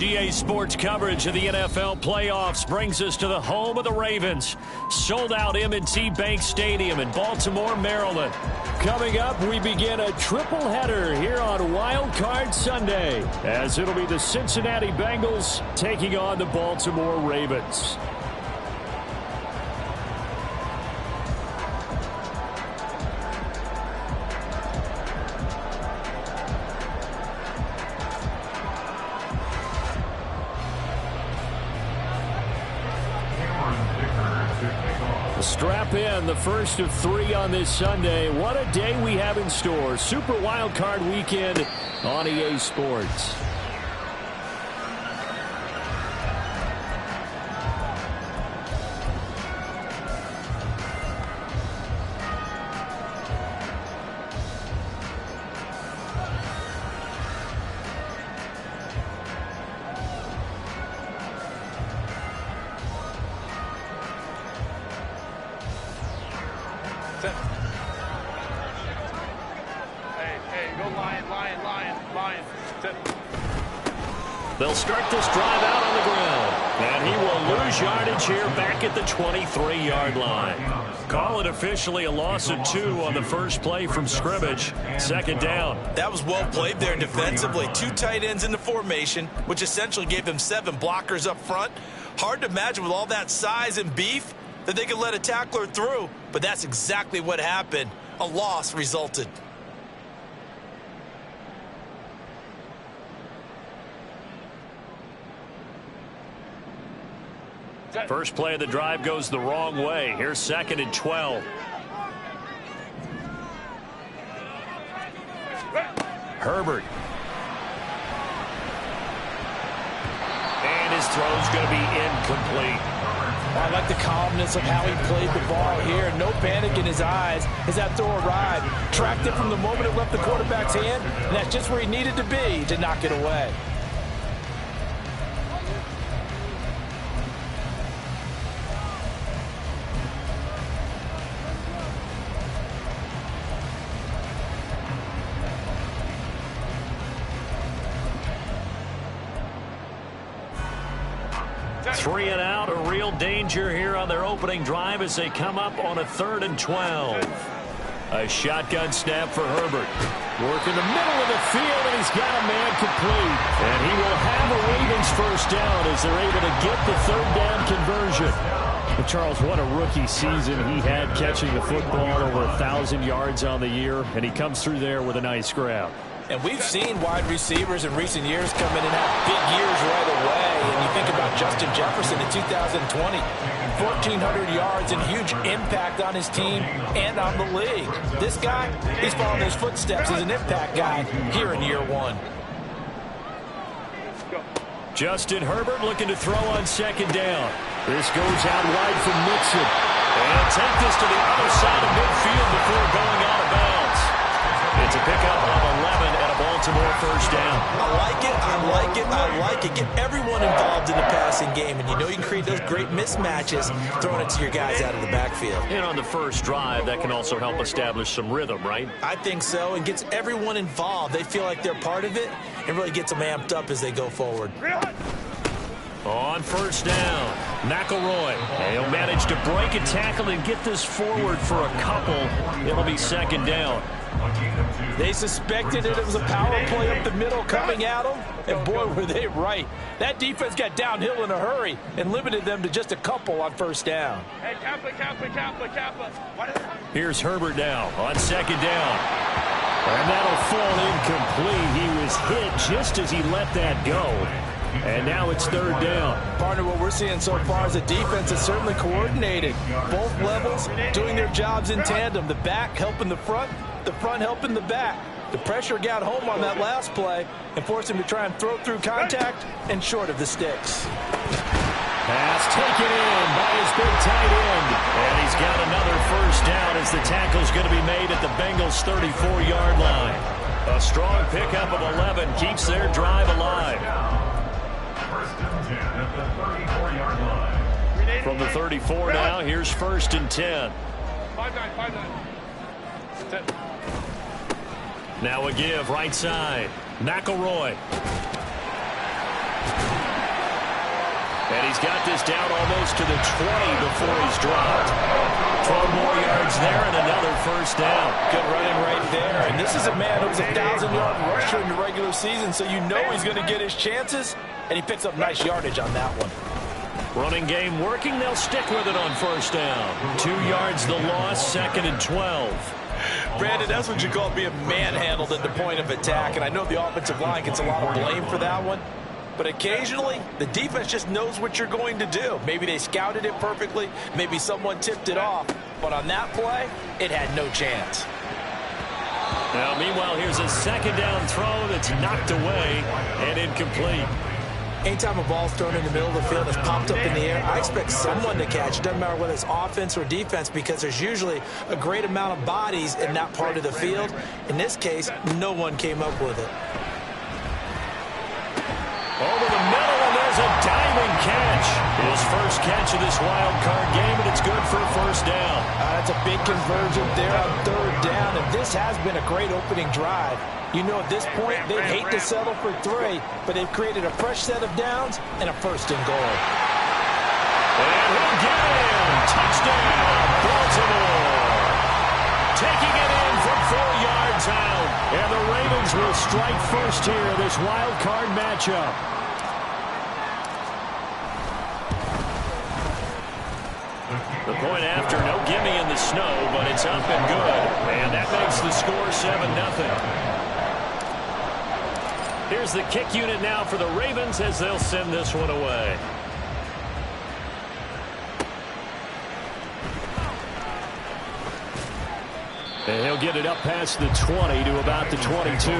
TBA Sports coverage of the NFL playoffs brings us to the home of the Ravens. Sold out M&T Bank Stadium in Baltimore, Maryland. Coming up, we begin a triple header here on Wild Card Sunday, as it'll be the Cincinnati Bengals taking on the Baltimore Ravens. Strap in, the first of 3 on this Sunday. What a day we have in store. Super Wild Card Weekend on EA Sports. They'll start this drive out on the ground, and he will lose yardage here back at the 23-yard line. Call it officially a loss of 2 on the first play from scrimmage. Second down. That was well played there defensively. 2 tight ends in the formation, which essentially gave them 7 blockers up front. Hard to imagine with all that size and beef that they could let a tackler through, but that's exactly what happened. A loss resulted. First play of the drive goes the wrong way. Here's 2nd and 12. Herbert. And his throw's going to be incomplete. I like the calmness of how he played the ball here. No panic in his eyes as that throw arrived. Tracked it from the moment it left the quarterback's hand, and that's just where he needed to be to knock it away. Three and out, a real danger here on their opening drive as they come up on a 3rd and 12. A shotgun snap for Herbert. Work in the middle of the field, and he's got a man complete. And he will have the Ravens first down as they're able to get the 3rd down conversion. But Charles, what a rookie season he had catching the football, over 1,000 yards on the year, and he comes through there with a nice grab. And we've seen wide receivers in recent years come in and have big years right away. And you think about Justin Jefferson in 2020, 1,400 yards and huge impact on his team and on the league. This guy, he's following his footsteps as an impact guy here in year 1. Justin Herbert looking to throw on 2nd down. This goes out wide from Mixon. And take this to the other side of midfield before going out of bounds. It's a pickup of 11 and a Baltimore first down. I like it, I like it, I like it. Get everyone involved in the passing game, and you know you can create those great mismatches throwing it to your guys out of the backfield. And on the first drive, that can also help establish some rhythm, right? I think so, and gets everyone involved. They feel like they're part of it, and really gets them amped up as they go forward. On first down, McElroy. He'll manage to break a tackle and get this forward for a couple. It'll be 2nd down. They suspected it was a power play up the middle coming at them, and boy, were they right. That defense got downhill in a hurry and limited them to just a couple on first down. Hey, Kappa. Here's Herbert now on 2nd down. And that'll fall incomplete. He was hit just as he let that go. And now it's 3rd down. Partner, what we're seeing so far is a defense that's certainly coordinated. Both levels doing their jobs in tandem. The back helping the front helping the back. The pressure got home on that last play and forced him to try and throw through contact and short of the sticks. Pass taken in by his big tight end. And he's got another first down as the tackle's going to be made at the Bengals' 34-yard line. A strong pickup of 11 keeps their drive alive. From the 34 now, here's 1st and 10. 5-9. Now a give right side. McElroy. And he's got this down almost to the 20 before he's dropped. 12 more yards there and another first down. Good running right there. And this is a man who was a 1,000-yard rusher in the regular season, so you know he's going to get his chances, and he picks up nice yardage on that one. Running game working. They'll stick with it on first down. 2 yards the loss, 2nd and 12. Brandon, that's what you call being manhandled at the point of attack, and I know the offensive line gets a lot of blame for that one. But occasionally, the defense just knows what you're going to do. Maybe they scouted it perfectly. Maybe someone tipped it off. But on that play, it had no chance. Now, meanwhile, here's a second down throw that's knocked away and incomplete. Anytime a ball's thrown in the middle of the field that's popped up in the air, I expect someone to catch. It doesn't matter whether it's offense or defense, because there's usually a great amount of bodies in that part of the field. In this case, no one came up with it. Over the middle, and there's a diving catch. His first catch of this wild card game, and it's good for a first down. That's a big conversion there on third down, and this has been a great opening drive. You know, at this point, they'd hate to settle for 3, but they've created a fresh set of downs and a first and goal. And he'll get in. Touchdown, Baltimore. Taking it in from 4 yards out. And the Ravens will strike first here in this wild card matchup. The point after, no gimme in the snow, but it's up and good. And that makes the score 7-0. Here's the kick unit now for the Ravens as they'll send this one away. And he'll get it up past the 20 to about the 22.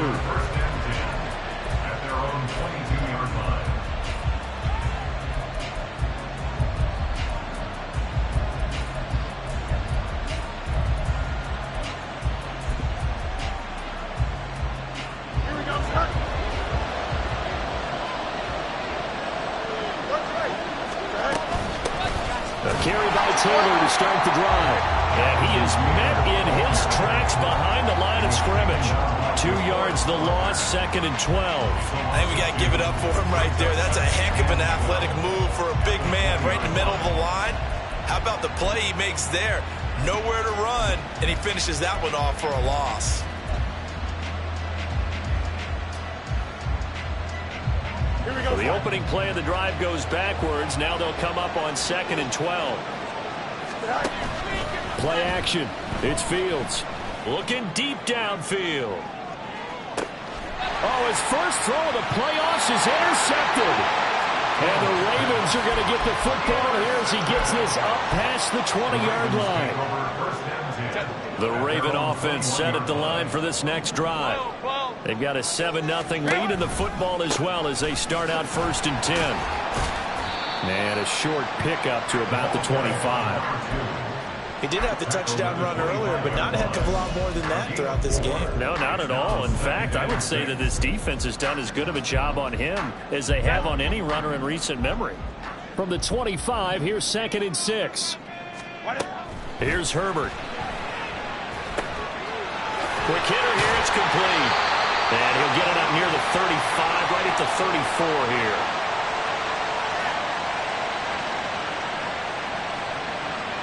Carry by Taylor to start the drive. And he is met in his tracks behind the line of scrimmage. 2 yards the loss, 2nd and 12. I think we got to give it up for him right there. That's a heck of an athletic move for a big man right in the middle of the line. How about the play he makes there? Nowhere to run, and he finishes that one off for a loss. So the opening play of the drive goes backwards. Now they'll come up on 2nd and 12. Play action. It's Fields. Looking deep downfield. Oh, his first throw of the playoffs is intercepted. And the Ravens are going to get the football here as he gets this up past the 20-yard line. The Raven offense set at the line for this next drive. They've got a 7-0 lead in the football as well as they start out 1st and 10. And a short pickup to about the 25. He did have the touchdown run earlier, but not a heck of a lot more than that throughout this game. No, not at all. In fact, I would say that this defense has done as good of a job on him as they have on any runner in recent memory. From the 25, here's 2nd and 6. Here's Herbert. Quick hitter here, it's complete. And he'll get it up near the 35, right at the 34 here.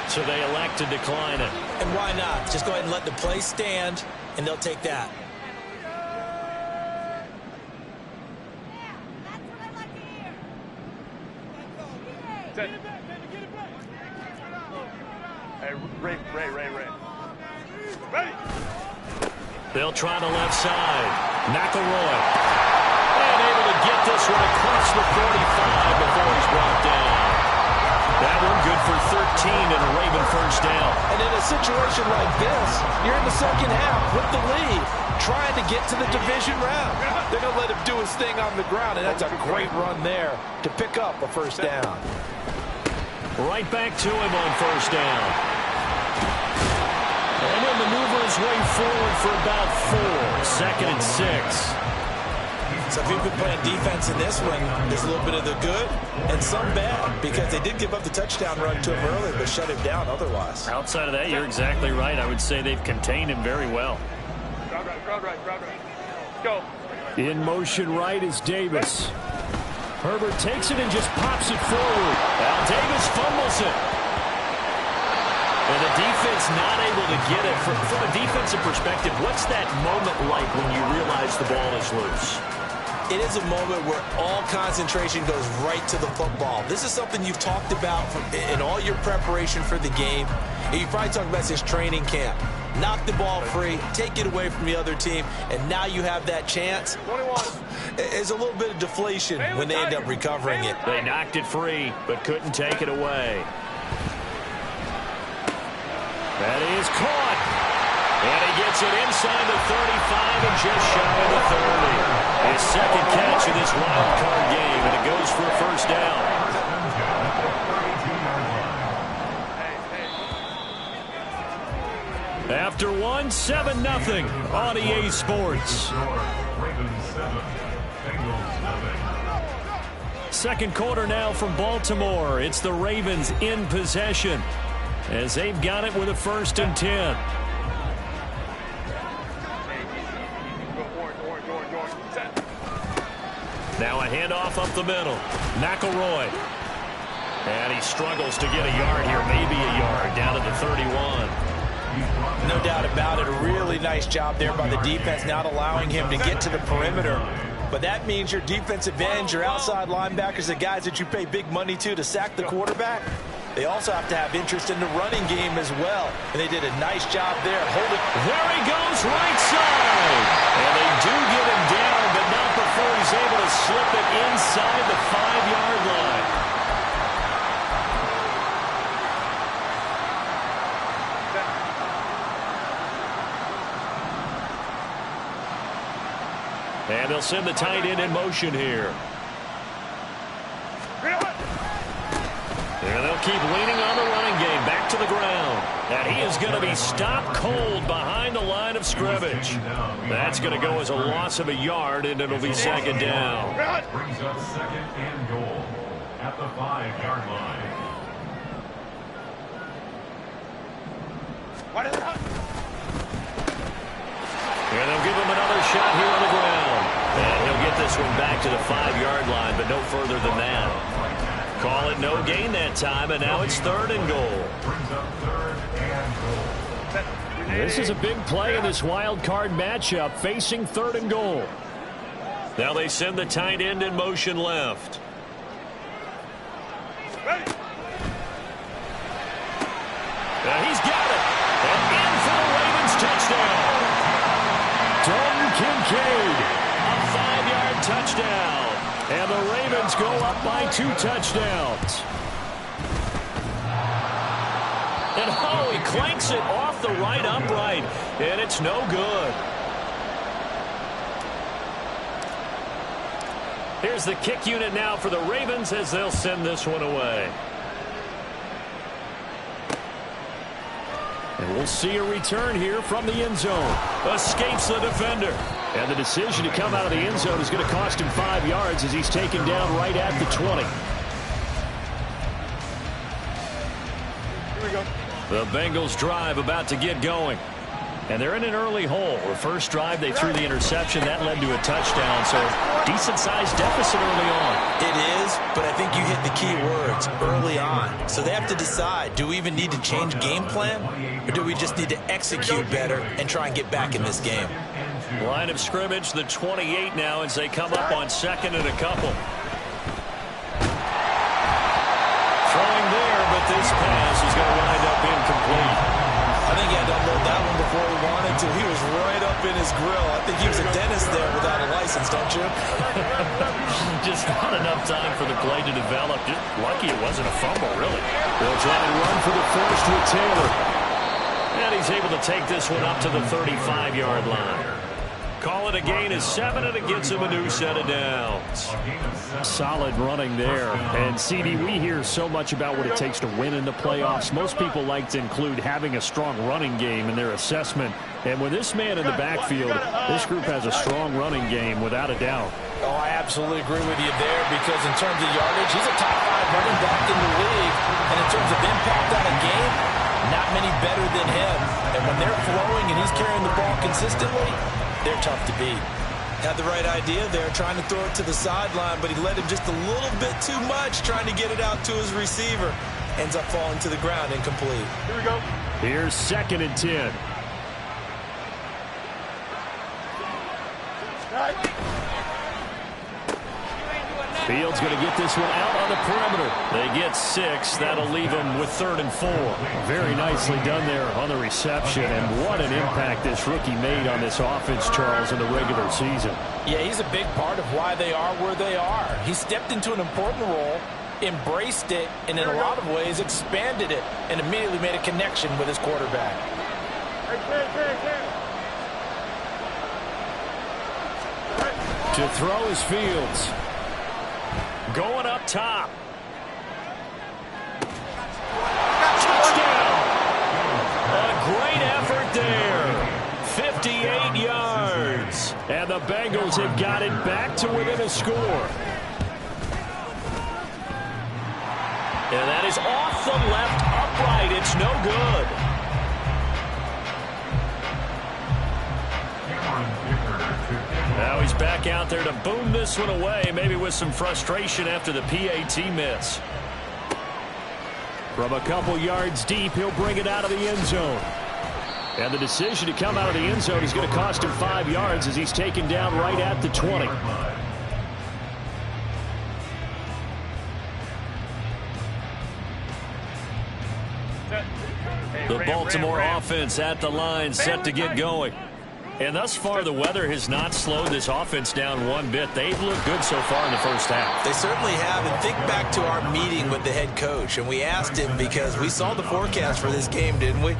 So they elect to decline it. And why not? Just go ahead and let the play stand, and they'll take that. Get it back, baby, get it back. Hey, Ray. Ready? They'll try the left side. McElroy. And able to get this one across the 45 before he's brought down. That one good for 13 and a Raven first down. And in a situation like this, you're in the second half with the lead, trying to get to the division round. They're going to let him do his thing on the ground, and that's a great run there to pick up a first down. Right back to him on first down. And he'll maneuver his way forward for about 4. 2nd and 6. So if you've been playing defense in this one, there's a little bit of the good and some bad, because they did give up the touchdown run to him earlier, but shut him down otherwise. Outside of that, you're exactly right. I would say they've contained him very well. Crowd right. Go. In motion right is Davis. Herbert takes it and just pops it forward. Al Davis fumbles it. And the defense not able to get it. From a defensive perspective, what's that moment like when you realize the ball is loose? It is a moment where all concentration goes right to the football. This is something you've talked about in all your preparation for the game. And you probably talked about this training camp. Knock the ball free, take it away from the other team, and now you have that chance. 21. There's a little bit of deflation when they end up recovering it. They knocked it free, but couldn't take it away. That is caught. And he gets it inside the 35 and just shy of the 30. His second catch of this wild card game, and it goes for a first down. After one, 7-0 on EA Sports. Second quarter now from Baltimore. It's the Ravens in possession as they've got it with a 1st and 10. Now a handoff up the middle. McElroy. And he struggles to get a yard here, maybe a yard, down to the 31. No doubt about it. A really nice job there by the defense, not allowing him to get to the perimeter. But that means your defensive ends, your outside linebackers, the guys that you pay big money to sack the quarterback, they also have to have interest in the running game as well. And they did a nice job there. Hold it. There he goes, right side. And they do get him down, but not before he's able to slip it inside the 5-yard line. And they'll send the tight end in motion here. And they'll keep leaning on the running game. Back to the ground. And he is going to be stopped cold behind the line of scrimmage. That's going to go as a loss of a yard, and it'll be 2nd down. Brings up 2nd and goal at the 5-yard line. And they'll give him another shot here on the ground. And he'll get this one back to the 5-yard line, but no further than that. Call it no gain that time, and now it's 3rd and goal. This is a big play in this wild card matchup, facing 3rd and goal. Now they send the tight end in motion left. Now he's got it. And in for the Ravens touchdown. Dalton Kincaid, a 5-yard touchdown. And the Ravens go up by 2 touchdowns. And oh, he clanks it off the right upright, and it's no good. Here's the kick unit now for the Ravens as they'll send this one away. And we'll see a return here from the end zone. Escapes the defender. And the decision to come out of the end zone is going to cost him 5 yards as he's taken down right at the 20. Here we go. The Bengals drive about to get going. And they're in an early hole. The first drive, they threw the interception. That led to a touchdown, so decent-sized deficit early on. It is, but I think you hit the key words, early on. So they have to decide, do we even need to change game plan, or do we just need to execute better and try and get back in this game? Line of scrimmage, the 28 now as they come up on 2nd and a couple. Throwing there, but this pass is going to wind up incomplete. I think he had to unload that one before he wanted to. He was right up in his grill. I think he was a dentist there without a license, don't you? Just not enough time for the play to develop. Just lucky it wasn't a fumble, really. They'll try and run for the first with Taylor. And he's able to take this one up to the 35-yard line. Call it a gain of 7, and it gets him a new set of downs. Solid running there. And, CD, we hear so much about what it takes to win in the playoffs. Most people like to include having a strong running game in their assessment. And with this man in the backfield, this group has a strong running game without a doubt. Oh, I absolutely agree with you there because in terms of yardage, he's a top 5 running back in the league. And in terms of impact on a game, not many better than him. And when they're flowing and he's carrying the ball consistently, they're tough to beat. Had the right idea there, trying to throw it to the sideline, but he let him just a little bit too much, trying to get it out to his receiver. Ends up falling to the ground, incomplete. Here we go. Here's 2nd and 10. Fields going to get this one out on the perimeter. They get 6. That'll leave them with 3rd and 4. Very nicely done there on the reception. And what an impact this rookie made on this offense, Charles, in the regular season. Yeah, he's a big part of why they are where they are. He stepped into an important role, embraced it, and in a lot of ways expanded it, and immediately made a connection with his quarterback. To throw is Fields. Going up top. Touchdown! A great effort there. 58 yards. And the Bengals have got it back to within a score. And that is off the left upright. It's no good. Now he's back out there to boom this one away, maybe with some frustration after the PAT miss. From a couple yards deep, he'll bring it out of the end zone. And the decision to come out of the end zone is going to cost him 5 yards as he's taken down right at the 20. The Baltimore offense at the line, set to get going. And thus far, the weather has not slowed this offense down one bit. They've looked good so far in the first half. They certainly have. And think back to our meeting with the head coach. And we asked him, because we saw the forecast for this game, didn't we?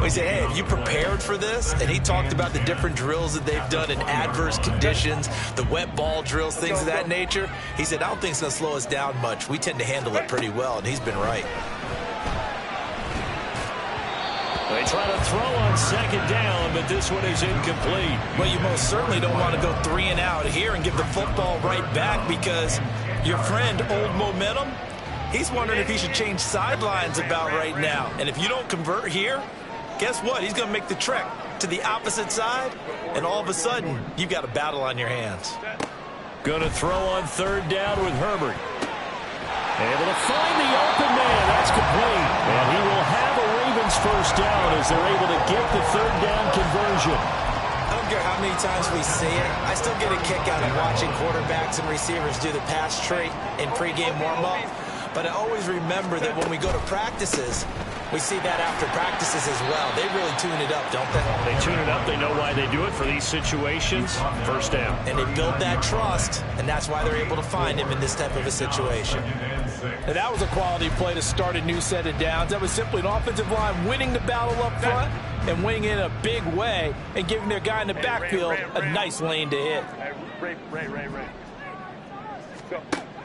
We said, hey, have you prepared for this? And he talked about the different drills that they've done in adverse conditions, the wet ball drills, things of that nature. He said, I don't think it's going to slow us down much. We tend to handle it pretty well, and he's been right. They try to throw on 2nd down, but this one is incomplete. Well, you most certainly don't want to go 3 and out here and give the football right back, because your friend, Old Momentum, he's wondering if he should change sidelines about right now. And if you don't convert here, guess what? He's going to make the trek to the opposite side, and all of a sudden, you've got a battle on your hands. Going to throw on 3rd down with Herbert. Able to find the open man. That's complete. And he will have a Ravens first down as they're able to get the 3rd down conversion. I don't care how many times we see it. I still get a kick out of watching quarterbacks and receivers do the pass tree in pregame warm-up. But I always remember that when we go to practices, we see that after practices as well. They really tune it up, don't they? They tune it up. They know why they do it for these situations. First down. And they build that trust, and that's why they're able to find him in this type of a situation. Now, that was a quality play to start a new set of downs. That was simply an offensive line winning the battle up front and winning in a big way and giving their guy in the backfield a nice lane to hit.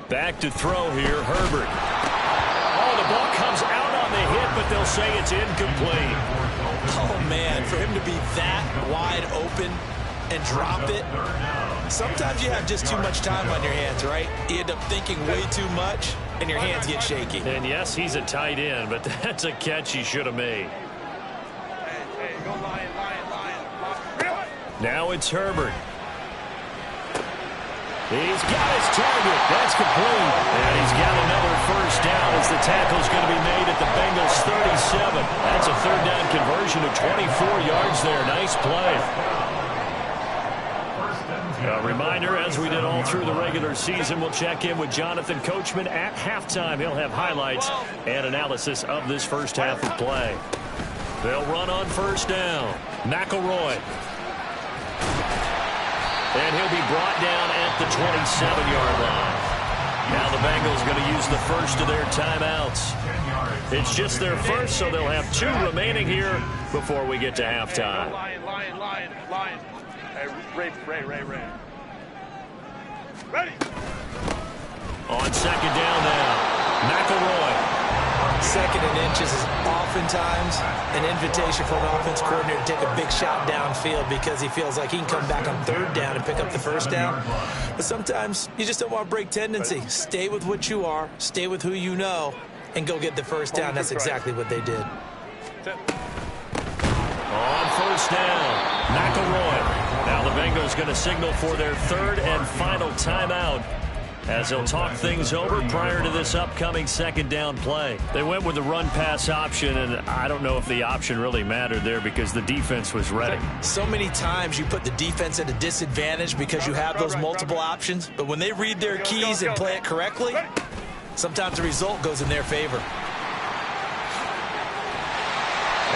Back to throw here, Herbert. Oh, the ball comes out on the hit, but they'll say it's incomplete. Oh, man, for him to be that wide open and drop it, sometimes you have just too much time on your hands, right? You end up thinking way too much, and your hands get shaky. And, yes, he's a tight end, but that's a catch he should have made. Now it's Herbert. He's got his target. That's complete. And he's got another first down as the tackle's going to be made at the Bengals 37. That's a 3rd down conversion of 24 yards there. Nice play. A reminder, as we did all through the regular season, we'll check in with Jonathan Coachman at halftime. He'll have highlights and analysis of this first half of play. They'll run on 1st down. McElroy. And he'll be brought down at the 27-yard line. Now the Bengals going to use the first of their timeouts. It's just their first, so they'll have 2 remaining here before we get to halftime. Lion. Hey, Ray. Ready. On 2nd down now, McElroy. 2nd and inches is oftentimes an invitation for an offense coordinator to take a big shot downfield because he feels like he can come back on 3rd down and pick up the first down. But sometimes you just don't want to break tendency. Stay with what you are, stay with who you know, and go get the first down. That's exactly what they did. On 1st down, McElroy. Now Now the Bengals going to signal for their third and final timeout as they'll talk things over prior to this upcoming second down play. They went with the run-pass option, and I don't know if the option really mattered there because the defense was ready. So many times you put the defense at a disadvantage because you have those multiple options, but when they read their keys and play it correctly, sometimes the result goes in their favor.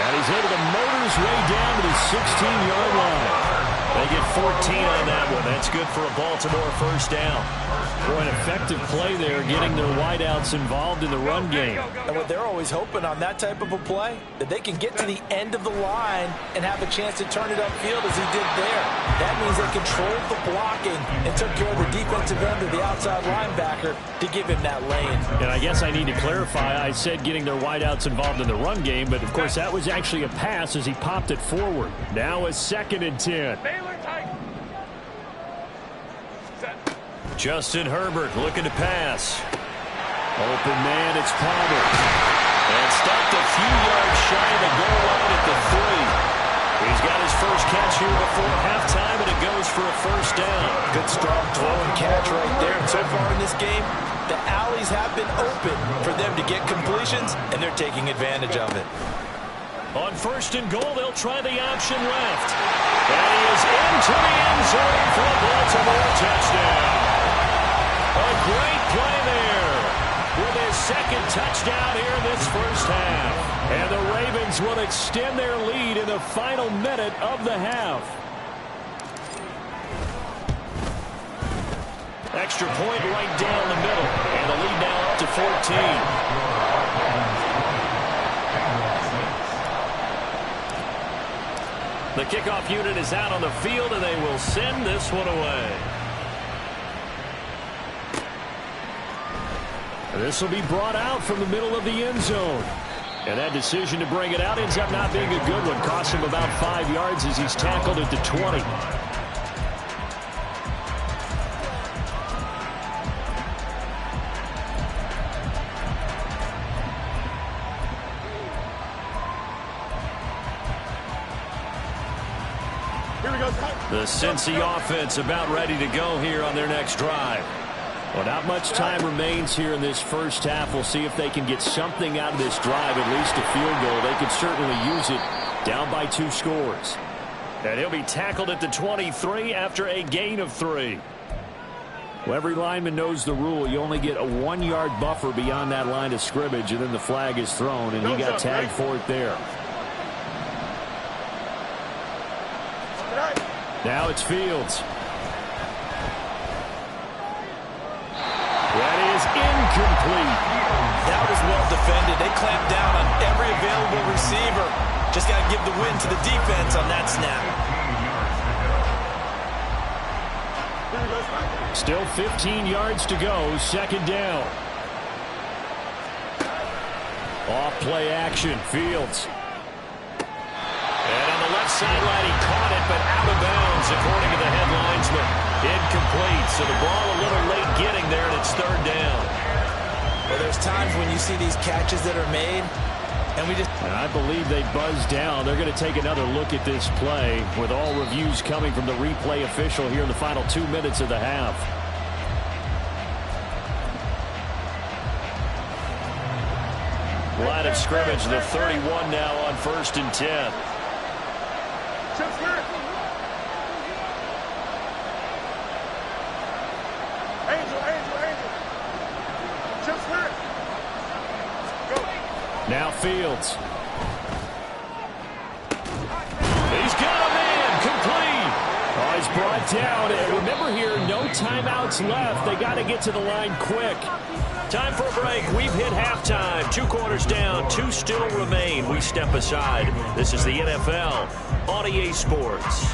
And he's able to motor his way down to the 16-yard line. They get 14 on that one. That's good for a Baltimore first down. Boy, an effective play there, getting their wideouts involved in the run game. And what they're always hoping on that type of a play, that they can get to the end of the line and have a chance to turn it upfield as he did there. That means they controlled the blocking and took care of the defensive end of the outside linebacker to give him that lane. And I guess I need to clarify, I said getting their wideouts involved in the run game, but of course that was actually a pass as he popped it forward. Now a 2nd and 10. Justin Herbert looking to pass. Open man, it's Palmer. And stopped a few yards shy of the goal line at the 3. He's got his first catch here before halftime, and it goes for a first down. Good strong throw and catch right there. And so far in this game, the alleys have been open for them to get completions, and they're taking advantage of it. On 1st and goal, they'll try the option left. And he is into the end zone for a Baltimore touchdown. A great play there with his 2nd touchdown here in this first half. And the Ravens will extend their lead in the final minute of the half. Extra point right down the middle. And the lead now up to 14. The kickoff unit is out on the field, and they will send this one away. This will be brought out from the middle of the end zone. And that decision to bring it out ends up not being a good one. Cost him about 5 yards as he's tackled at the 20. The Cincy offense about ready to go here on their next drive. Well, not much time remains here in this first half. We'll see if they can get something out of this drive, at least a field goal. They could certainly use it down by 2 scores. And he'll be tackled at the 23 after a gain of 3. Well, every lineman knows the rule. You only get a 1-yard buffer beyond that line of scrimmage, and then the flag is thrown, and he got tagged for it there. Now it's Fields. That is incomplete. That was well defended. They clamped down on every available receiver. Just got to give the win to the defense on that snap. Still 15 yards to go. 2nd down. Off play action. Fields. And on the left sideline, he caught it, but out of bounds, according to the head linesman. Incomplete, so the ball a little late getting there, and it's 3rd down. Well, there's times when you see these catches that are made, and I believe they buzzed down. They're going to take another look at this play, with all reviews coming from the replay official here in the final 2 minutes of the half. Line of scrimmage, the 31 now on 1st and 10. Now Fields. He's got a man, complete. Oh, he's brought down. And remember here, no timeouts left. They got to get to the line quick. Time for a break. We've hit halftime. 2 quarters down, 2 still remain. We step aside. This is the NFL on EA Sports.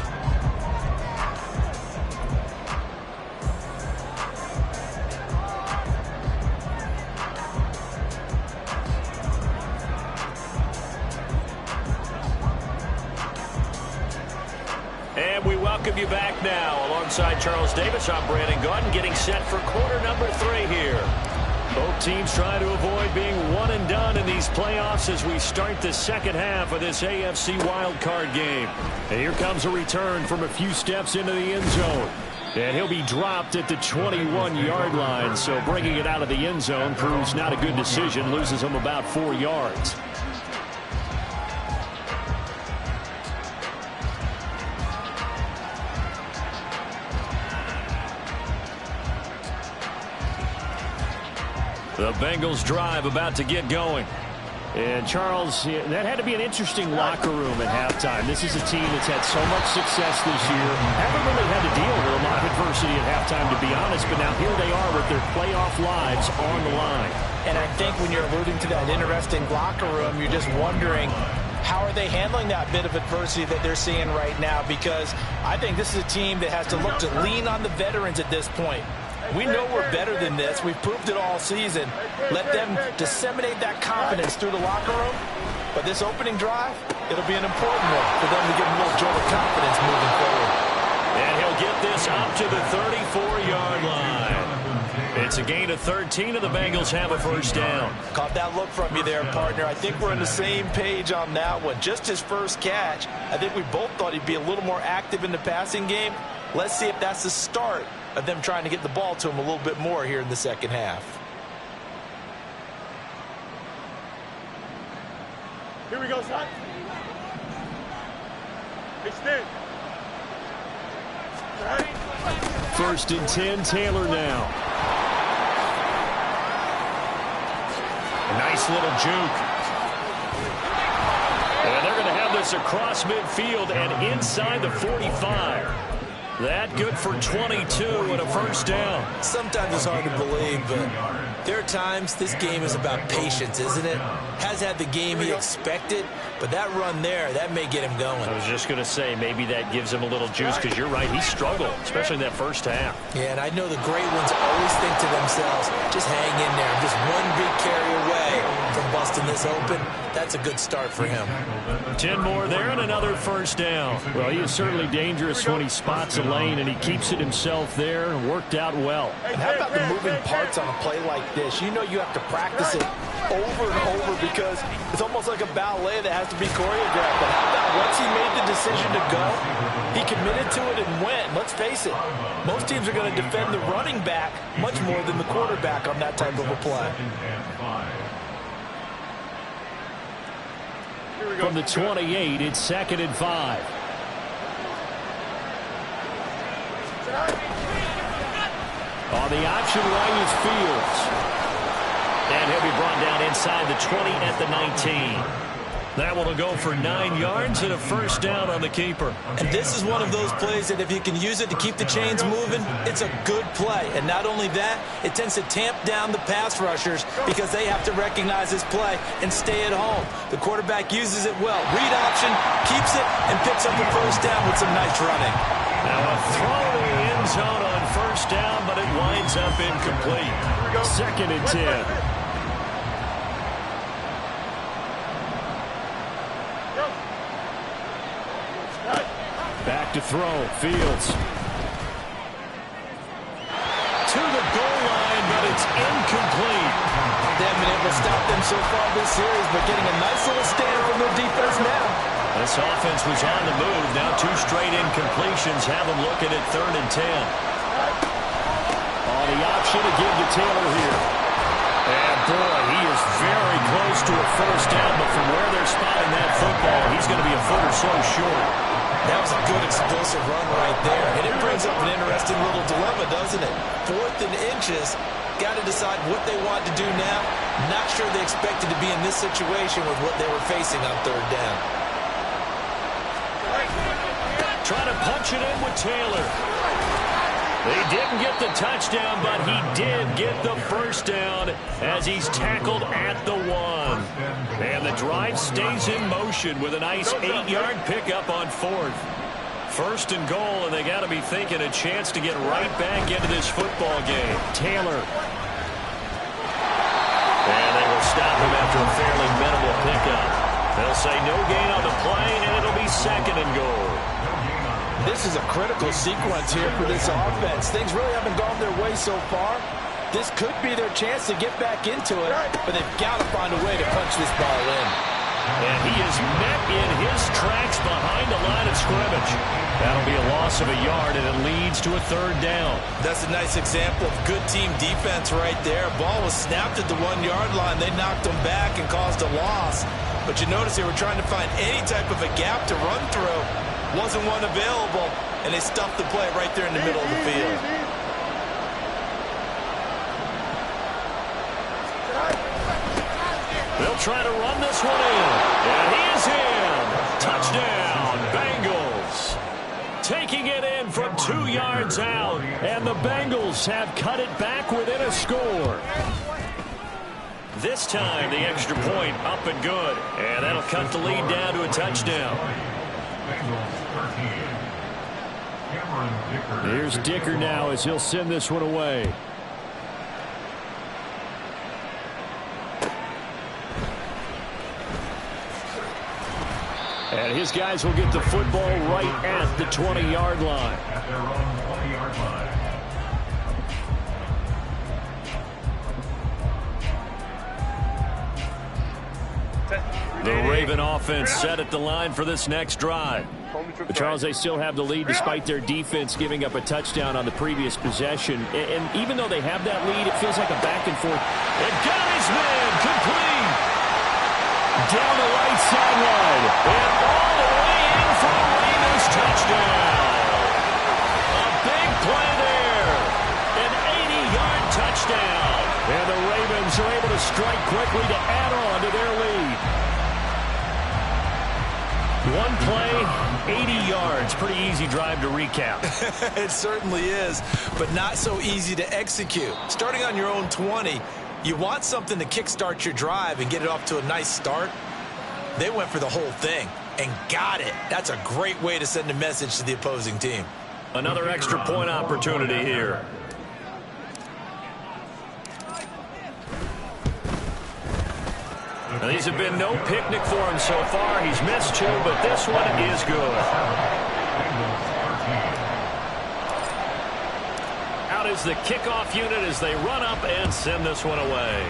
And we welcome you back now. Alongside Charles Davis, I'm Brandon Gaudin, getting set for quarter number 3 here. Both teams trying to avoid being one and done in these playoffs as we start the second half of this AFC wildcard game. And here comes a return from a few steps into the end zone. And he'll be dropped at the 21-yard line. So bringing it out of the end zone proves not a good decision. Loses him about 4 yards. The Bengals drive about to get going. And Charles, that had to be an interesting locker room at halftime. This is a team that's had so much success this year. Haven't really had to deal with a lot of adversity at halftime, to be honest. But now here they are with their playoff lives on the line. And I think when you're alluding to that interesting locker room, you're just wondering, how are they handling that bit of adversity that they're seeing right now? Because I think this is a team that has to look to lean on the veterans at this point. We know we're better than this. We've proved it all season. Let them disseminate that confidence through the locker room. But this opening drive, it'll be an important one for them to get a little jolt of confidence moving forward. And he'll get this up to the 34-yard line. It's a gain of 13, and the Bengals have a first down. Caught that look from you there, partner. I think we're on the same page on that one. Just his first catch. I think we both thought he'd be a little more active in the passing game. Let's see if that's the start of them trying to get the ball to him a little bit more here in the second half. Here we go, son. Extend. First and 10, Taylor now. A nice little juke. And they're going to have this across midfield and inside the 45. That good for 22 and a first down. Sometimes it's hard to believe, but there are times this game is about patience, isn't it? Has had the game he expected, but that run there, that may get him going. I was just going to say, maybe that gives him a little juice, because you're right, he struggled, especially in that first half. Yeah, and I know the great ones always think to themselves, just hang in there. Just one big carry away from busting this open. That's a good start for him. 10 more there and another first down. Well, he is certainly dangerous when he spots a lane, and he keeps it himself there and worked out well. And how about the moving parts on a play like this? You know you have to practice it over and over because it's almost like a ballet that has to be choreographed. But how about once he made the decision to go, he committed to it and went. Let's face it, most teams are going to defend the running back much more than the quarterback on that type of a play. From the 28, it's 2nd and 5. On the option right is Fields. And he'll be brought down inside the 20 at the 19. That one will go for 9 yards and a first down on the keeper. And this is one of those plays that if you can use it to keep the chains moving, it's a good play. And not only that, it tends to tamp down the pass rushers because they have to recognize this play and stay at home. The quarterback uses it well. Read option, keeps it, and picks up the first down with some nice running. Now a throw to the end zone on first down, but it winds up incomplete. 2nd and 10. Back to throw. Fields. To the goal line, but it's incomplete. They haven't been able to stop them so far this series, but getting a nice little stand from their defense now. This offense was on the move. Now 2 straight incompletions have them looking at 3rd and 10. On the option to give to Taylor here. And boy, he is very close to a first down, but from where they're spotting that football, he's going to be a foot or so short. That was a good explosive run right there. And it brings up an interesting little dilemma, doesn't it? 4th and inches. Got to decide what they want to do now. Not sure they expected to be in this situation with what they were facing on 3rd down. Trying to punch it in with Taylor. They didn't get the touchdown, but he did get the first down as he's tackled at the 1. And the drive stays in motion with a nice 8-yard pickup on 4th. 1st and goal, and they got to be thinking a chance to get right back into this football game. Taylor. And they will stop him after a fairly minimal pickup. They'll say no gain on the play, and it'll be 2nd and goal. This is a critical sequence here for this offense. Things really haven't gone their way so far. This could be their chance to get back into it, but they've got to find a way to punch this ball in. And he is met in his tracks behind the line of scrimmage. That'll be a loss of a yard, and it leads to a third down. That's a nice example of good team defense right there. Ball was snapped at the 1 yard line. They knocked them back and caused a loss. But you notice they were trying to find any type of a gap to run through. Wasn't one available, and they stuffed the play right there in the middle of the field. They'll try to run this one in. And he is in. Touchdown, Bengals. Taking it in from 2 yards out. And the Bengals have cut it back within a score. This time, the extra point up and good. And that'll cut the lead down to a touchdown. Here's Dicker now as he'll send this one away. And his guys will get the football right at the 20-yard line. At their own 20-yard line. The Raven offense set at the line for this next drive. But Charles, they still have the lead despite their defense giving up a touchdown on the previous possession. And even though they have that lead, it feels like a back and forth. And got his man complete. Down the right sideline. And all the way in for a Ravens touchdown. A big play there. An 80-yard touchdown. And the Ravens are able to strike quickly to add on to their lead. One play, 80 yards. Pretty easy drive to recap. It certainly is, but not so easy to execute. Starting on your own 20, you want something to kickstart your drive and get it off to a nice start. They went for the whole thing and got it. That's a great way to send a message to the opposing team. Another extra point opportunity here. Now, these have been no picnic for him so far. He's missed 2, but this one is good. Out is the kickoff unit as they run up and send this one away.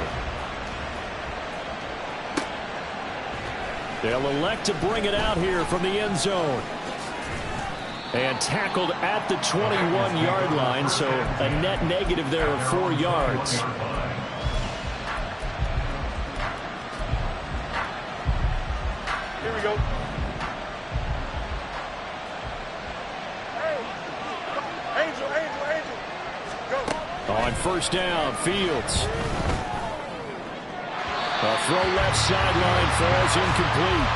They'll elect to bring it out here from the end zone. And tackled at the 21-yard line, so a net negative there of 4 yards. Here we go. Angel. Go. On first down, Fields. A throw left sideline falls incomplete.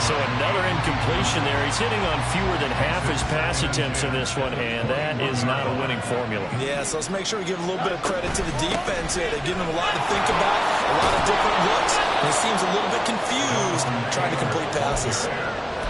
So another incompletion there. He's hitting on fewer than half his pass attempts in this one, and that is not a winning formula. Yeah, so let's make sure we give a little bit of credit to the defense here. They're giving him a lot to think about, a lot of different looks, and he seems a little bit confused trying to complete passes.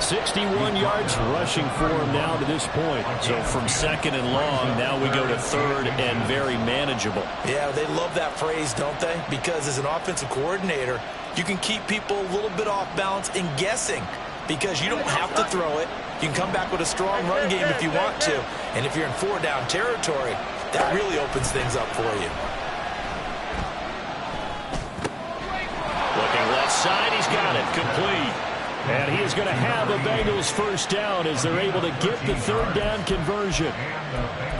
61 yards rushing for him now to this point. So from second and long, now we go to third and very manageable. Yeah, they love that phrase, don't they? Because as an offensive coordinator, you can keep people a little bit off balance and guessing because you don't have to throw it. You can come back with a strong run game if you want to. And if you're in 4-down territory, that really opens things up for you. Looking left side, he's got it. Complete. And he is going to have a Bengals first down as they're able to get the third down conversion.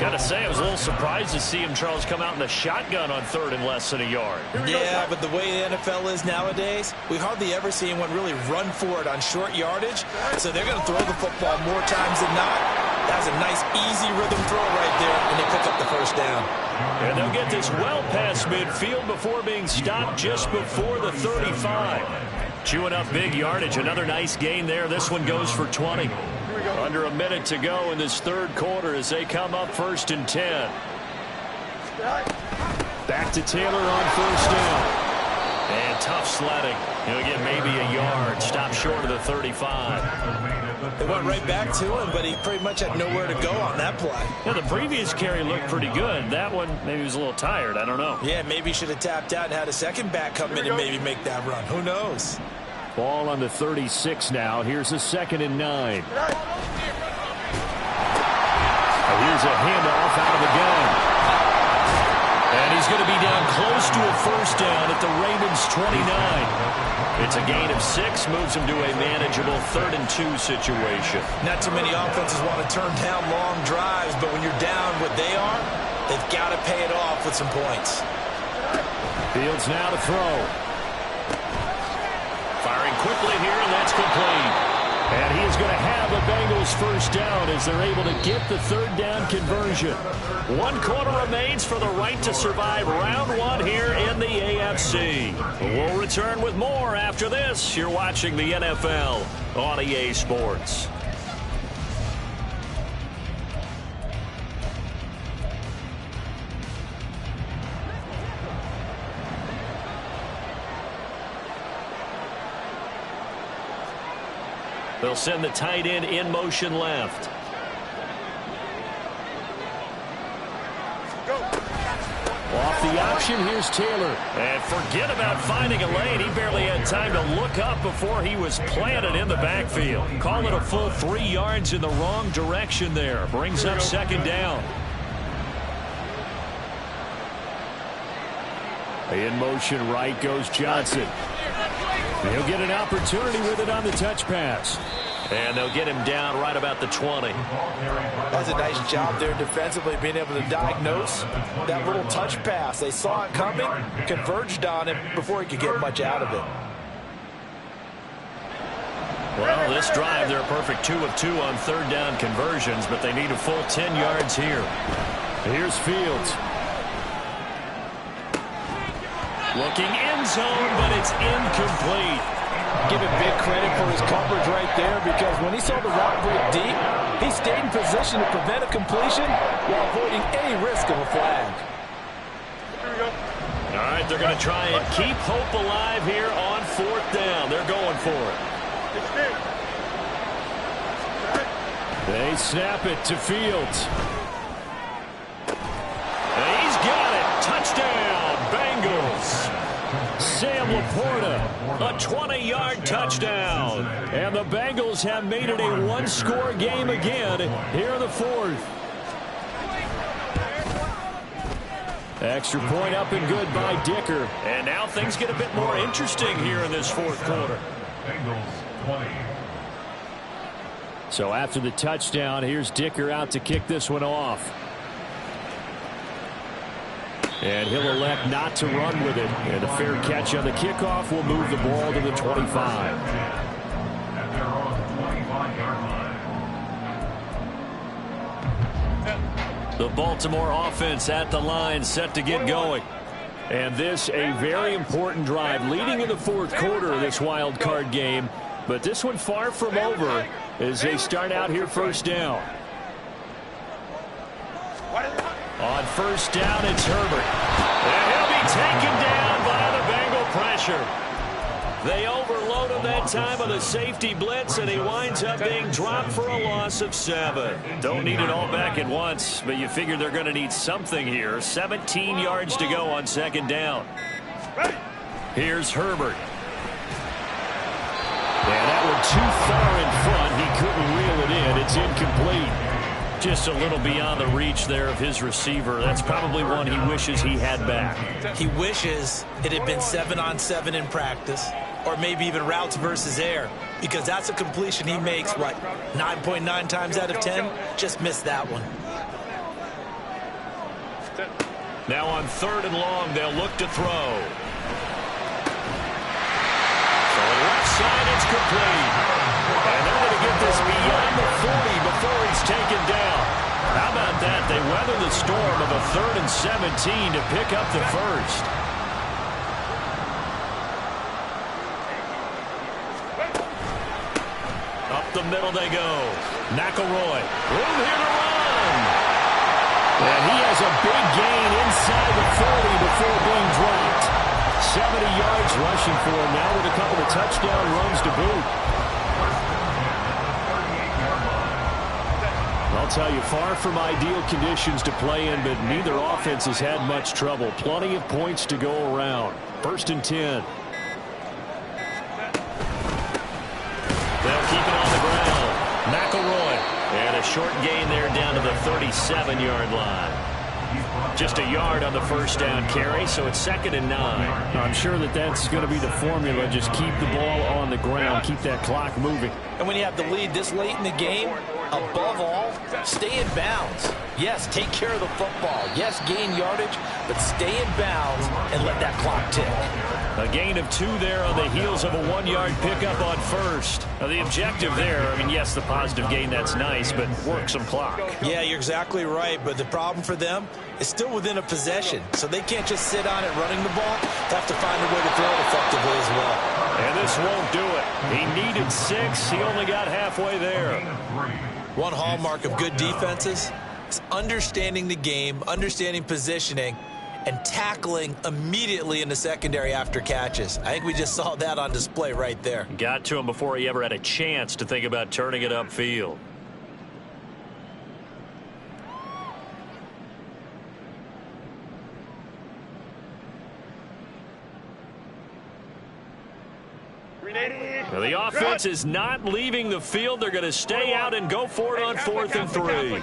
Got to say, I was a little surprised to see him, Charles, come out in the shotgun on third and less than a yard. Yeah, but the way the NFL is nowadays, we hardly ever see anyone really run for it on short yardage. So they're going to throw the football more times than not. That was a nice, easy rhythm throw right there, and they pick up the first down. And they'll get this well past midfield before being stopped just before the 35. Chewing up big yardage. Another nice gain there. This one goes for 20. Under a minute to go in this third quarter as they come up 1st and 10. Back to Taylor on first down. And tough sledding. He'll get maybe a yard. Stop short of the 35. They went right back to him, but he pretty much had nowhere to go on that play. Yeah, the previous carry looked pretty good. That one, maybe he was a little tired. I don't know. Yeah, maybe he should have tapped out and had a second back come in and maybe make that run. Who knows? Ball on the 36 now. Here's a 2nd and 9. Here's a handoff out of the gun. And he's going to be down close to a first down at the Ravens' 29. It's a gain of 6, moves him to a manageable 3rd and 2 situation. Not too many offenses want to turn down long drives, but when you're down what they are, they've got to pay it off with some points. Fields now to throw. Firing quickly here, and that's complete. And he is going to have a Bengals first down as they're able to get the 3rd down conversion. 1 quarter remains for the right to survive round 1 here in the AFC. We'll return with more after this. You're watching the NFL on EA Sports. They'll send the tight end in motion left. Off the option, here's Taylor. And forget about finding a lane. He barely had time to look up before he was planted in the backfield. Call it a full 3 yards in the wrong direction there. Brings up 2nd down. In motion right goes Johnson. He'll get an opportunity with it on the touch pass. And they'll get him down right about the 20. That's a nice job there defensively, being able to diagnose that little touch pass. They saw it coming, converged on it before he could get much out of it. Well, this drive, they're a perfect 2 of 2 on 3rd down conversions, but they need a full 10 yards here. Here's Fields. Looking end zone, but it's incomplete. Give him big credit for his coverage right there, because when he saw the route break deep, he stayed in position to prevent a completion while avoiding any risk of a flag. All right, they're going to try and keep hope alive here on 4th down. They're going for it. They snap it to Fields. And he's got it. Touchdown, Bengals. Sam Laporta, a 20-yard touchdown. And the Bengals have made it a 1-score game again here in the 4th. Extra point up and good by Dicker. And now things get a bit more interesting here in this 4th quarter. Bengals 20. So after the touchdown, here's Dicker out to kick this one off. And he'll elect not to run with it. And a fair catch on the kickoff will move the ball to the 25. At their own 25-yard line. The Baltimore offense at the line, set to get going. And this a very important drive leading in the 4th quarter of this wild card game. But this one far from over as they start out here 1st down. On 1st down, it's Herbert. And he'll be taken down by the Bengal pressure. They overload him that time with a safety blitz, and he winds up being dropped for a loss of 7. Don't need it all back at once, but you figure they're going to need something here. 17 yards to go on 2nd down. Here's Herbert. And that one too far in front. He couldn't reel it in. It's incomplete. Just a little beyond the reach there of his receiver. That's probably one he wishes he had back. He wishes it had been 7-on-7 in practice, or maybe even routes versus air, because that's a completion he makes, what, 9.9 times out of 10? Just missed that one. Now on 3rd and long, they'll look to throw. So left side, it's complete. And they're going to get this beyond the 40 before he's taken down. How about that? They weather the storm of a 3rd and 17 to pick up the first. Up the middle they go. McElroy. Room here to run. And he has a big gain inside the 40 before being dropped. 70 yards rushing for him now with a couple of touchdown runs to boot. I'll tell you, far from ideal conditions to play in, but neither offense has had much trouble. Plenty of points to go around. 1st and 10. They'll keep it on the ground. McElroy. And a short gain there down to the 37-yard line. Just a yard on the first down carry, so it's 2nd and 9. I'm sure that's going to be the formula. Just keep the ball on the ground, keep that clock moving. And when you have the lead this late in the game, above all, stay in bounds. Yes, take care of the football. Yes, gain yardage, but stay in bounds and let that clock tick. A gain of 2 there on the heels of a 1-yard pickup on first. Now, the objective there, I mean, yes, the positive gain, that's nice, but work some clock. Yeah, you're exactly right, but the problem for them is still within a possession, so they can't just sit on it running the ball. They have to find a way to throw it effectively as well. And this won't do it. He needed 6. He only got halfway there. One hallmark of good defenses is understanding the game, understanding positioning, and tackling immediately in the secondary after catches. I think we just saw that on display right there. Got to him before he ever had a chance to think about turning it upfield. Now the offense is not leaving the field. They're going to stay out and go for it on 4th and 3.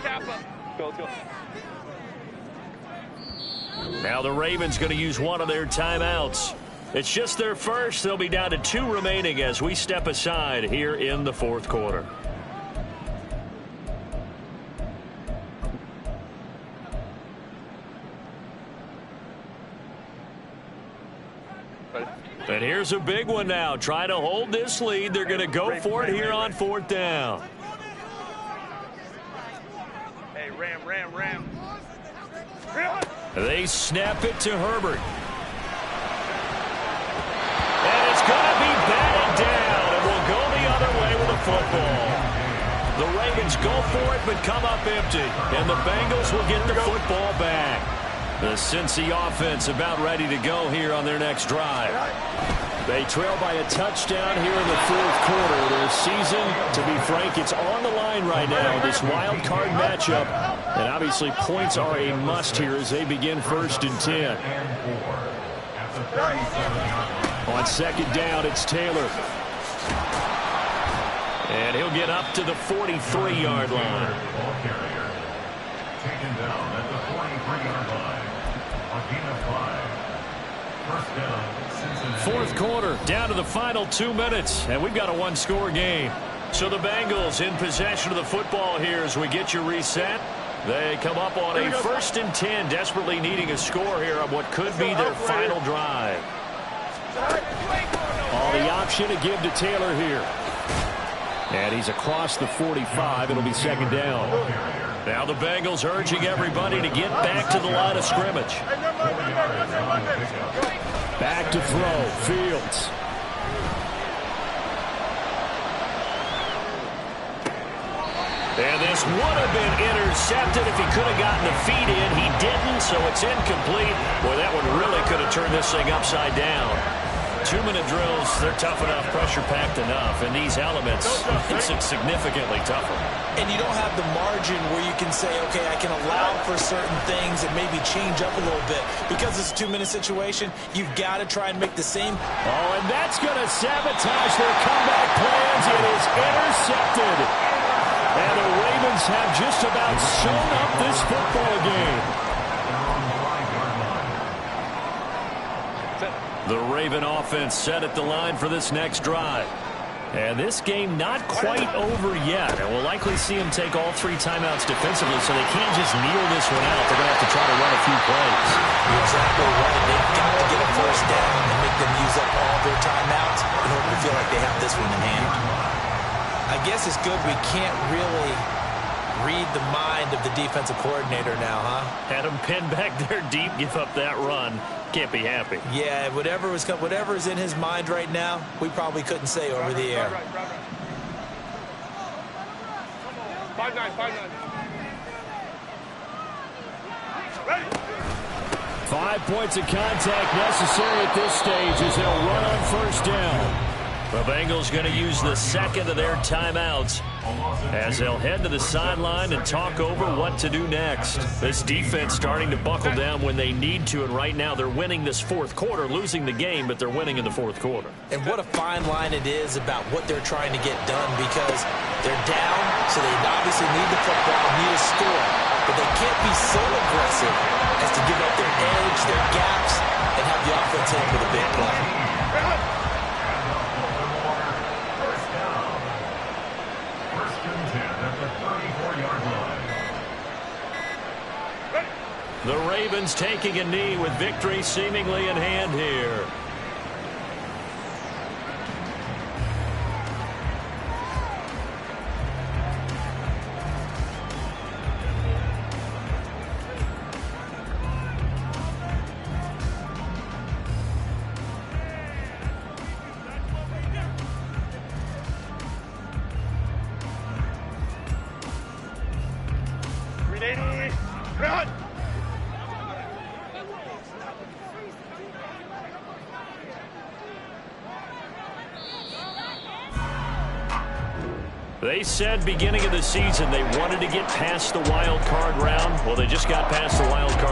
Now the Ravens going to use one of their timeouts. It's just their first. They'll be down to 2 remaining as we step aside here in the 4th quarter. And here's a big one now. Trying to hold this lead. They're going to go for it here on 4th down. Hey, Ram. They snap it to Herbert. And it's going to be batted down. And we'll go the other way with the football. The Ravens go for it but come up empty. And the Bengals will get the football back. The Cincy offense about ready to go here on their next drive. They trail by a touchdown here in the 4th quarter. Their season, to be frank, it's on the line right now. This wild card matchup. And obviously points are a must here as they begin 1st and 10. On 2nd down, it's Taylor. And he'll get up to the 43-yard line. Taken down at the 43-yard line. A gain of 5. First down, Cincinnati. 4th quarter, down to the final 2 minutes, and we've got a 1-score game. So the Bengals in possession of the football here as we get you reset. They come up on a 1st and 10, desperately needing a score here on what could be their final drive. All the option to give to Taylor here. And he's across the 45. It'll be 2nd down. Now the Bengals urging everybody to get back to the line of scrimmage. Back to throw. Fields. And this would have been intercepted if he could have gotten the feet in. He didn't, so it's incomplete. Boy, that one really could have turned this thing upside down. 2-minute drills, they're tough enough, pressure-packed enough. And these elements, it's significantly tougher. And you don't have the margin where you can say, okay, I can allow for certain things and maybe change up a little bit. Because it's a 2-minute situation, you've got to try and make the same. Oh, and that's going to sabotage their comeback plans. It is intercepted. And the Ravens have just about sewn up this football game. The Raven offense set at the line for this next drive. And this game not quite over yet. And we'll likely see them take all 3 timeouts defensively, so they can't just kneel this one out. They're going to have to try to run a few plays. You're exactly right. They've got to get a first down and make them use up all their timeouts in order to feel like they have this one in hand. I guess it's good we can't really read the mind of the defensive coordinator now, huh? Had him pinned back there deep, give up that run. Can't be happy. Yeah, whatever is in his mind right now, we probably couldn't say over the air. 5-9. 5 points of contact necessary at this stage as they'll run on 1st down. The Bengals going to use the 2nd of their timeouts as they'll head to the sideline and talk over what to do next. This defense starting to buckle down when they need to, and right now they're winning this 4th quarter, losing the game, but they're winning in the 4th quarter. And what a fine line it is about what they're trying to get done, because they're down, So they obviously need the football, need a score, but they can't be so aggressive as to give up their edge, their gaps, and have the offense hit with a big play. First down. First and 10 at the 34-yard line. The Ravens taking a knee with victory seemingly in hand here. Run! They said beginning of the season they wanted to get past the wild card round. Well, they just got past the wild card